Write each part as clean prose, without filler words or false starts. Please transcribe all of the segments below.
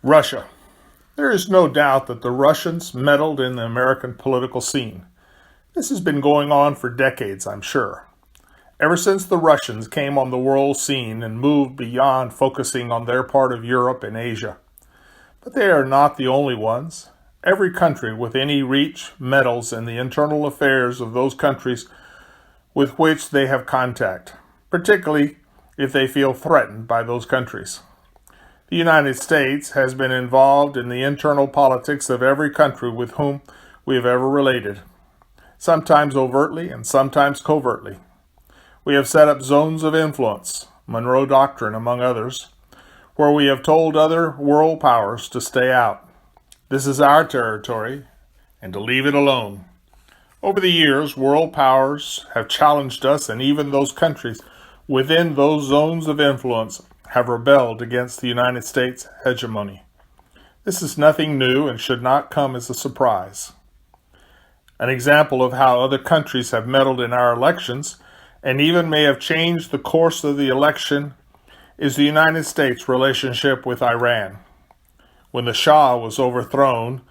Russia. There is no doubt that the Russians meddled in the American political scene. This has been going on for decades, I'm sure. Ever since the Russians came on the world scene and moved beyond focusing on their part of Europe and Asia. But they are not the only ones. Every country with any reach meddles in the internal affairs of those countries with which they have contact, particularly if they feel threatened by those countries. The United States has been involved in the internal politics of every country with whom we have ever related, sometimes overtly and sometimes covertly. We have set up zones of influence, Monroe Doctrine among others, where we have told other world powers to stay out. This is our territory, and to leave it alone. Over the years, world powers have challenged us, and even those countries within those zones of influence have rebelled against the United States hegemony. This is nothing new and should not come as a surprise. An example of how other countries have meddled in our elections and even may have changed the course of the election is the United States' relationship with Iran. When the Shah was overthrown,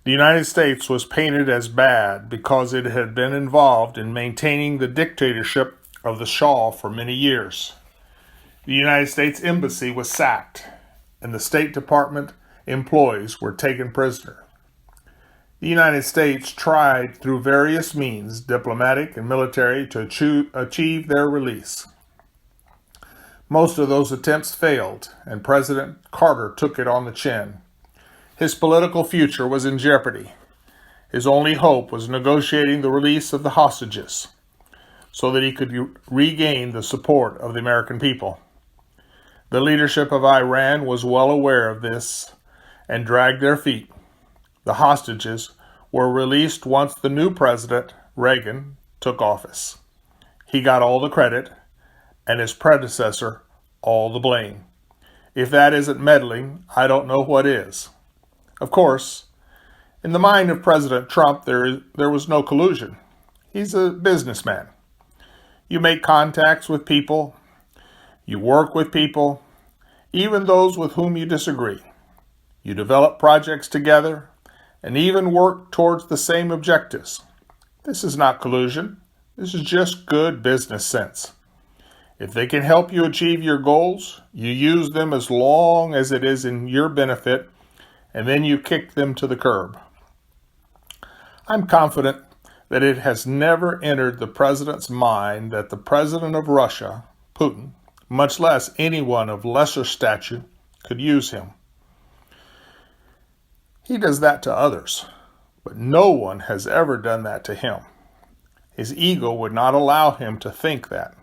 the United States was painted as bad because it had been involved in maintaining the dictatorship of the Shah for many years. The United States Embassy was sacked, and the State Department employees were taken prisoner. The United States tried through various means, diplomatic and military, to achieve their release. Most of those attempts failed, and President Carter took it on the chin. His political future was in jeopardy. His only hope was negotiating the release of the hostages so that he could regain the support of the American people. The leadership of Iran was well aware of this and dragged their feet. The hostages were released once the new president, Reagan, took office. He got all the credit, and his predecessor all the blame. If that isn't meddling, I don't know what is. Of course, in the mind of President Trump, there was no collusion. He's a businessman. You make contacts with people, you work with people, even those with whom you disagree. You develop projects together and even work towards the same objectives. This is not collusion. This is just good business sense. If they can help you achieve your goals, you use them as long as it is in your benefit, and then you kick them to the curb. I'm confident that it has never entered the president's mind that the president of Russia, Putin, much less anyone of lesser stature, could use him. He does that to others, but no one has ever done that to him. His ego would not allow him to think that,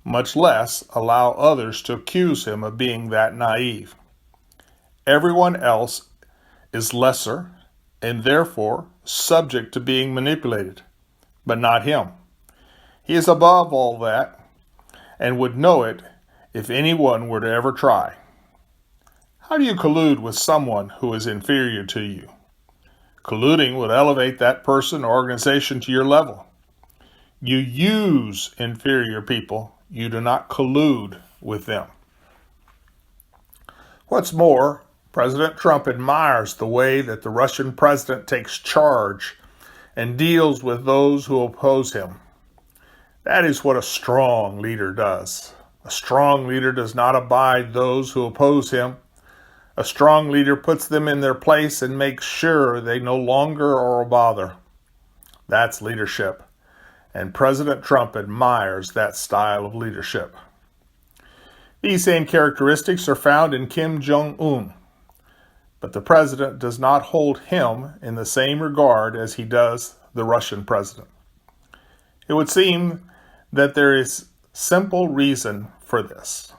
much less allow others to accuse him of being that naive. Everyone else is lesser and therefore subject to being manipulated, but not him. He is above all that and would know it if anyone were to ever try. How do you collude with someone who is inferior to you? Colluding would elevate that person or organization to your level. You use inferior people. You do not collude with them. What's more, President Trump admires the way that the Russian president takes charge and deals with those who oppose him. That is what a strong leader does. A strong leader does not abide those who oppose him. A strong leader puts them in their place and makes sure they no longer are a bother. That's leadership. And President Trump admires that style of leadership. These same characteristics are found in Kim Jong-un, but the president does not hold him in the same regard as he does the Russian president. It would seem that there is simple reason for this.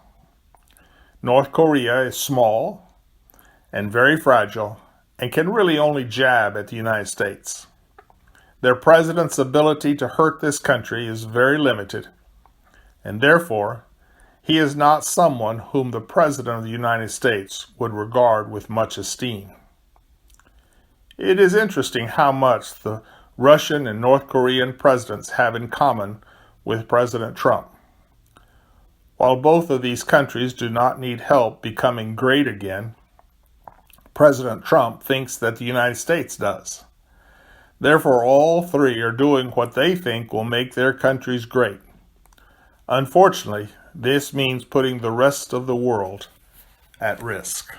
North Korea is small and very fragile and can really only jab at the United States. Their president's ability to hurt this country is very limited, and therefore, he is not someone whom the President of the United States would regard with much esteem. It is interesting how much the Russian and North Korean presidents have in common with President Trump. While both of these countries do not need help becoming great again, President Trump thinks that the United States does. Therefore, all three are doing what they think will make their countries great. Unfortunately, this means putting the rest of the world at risk.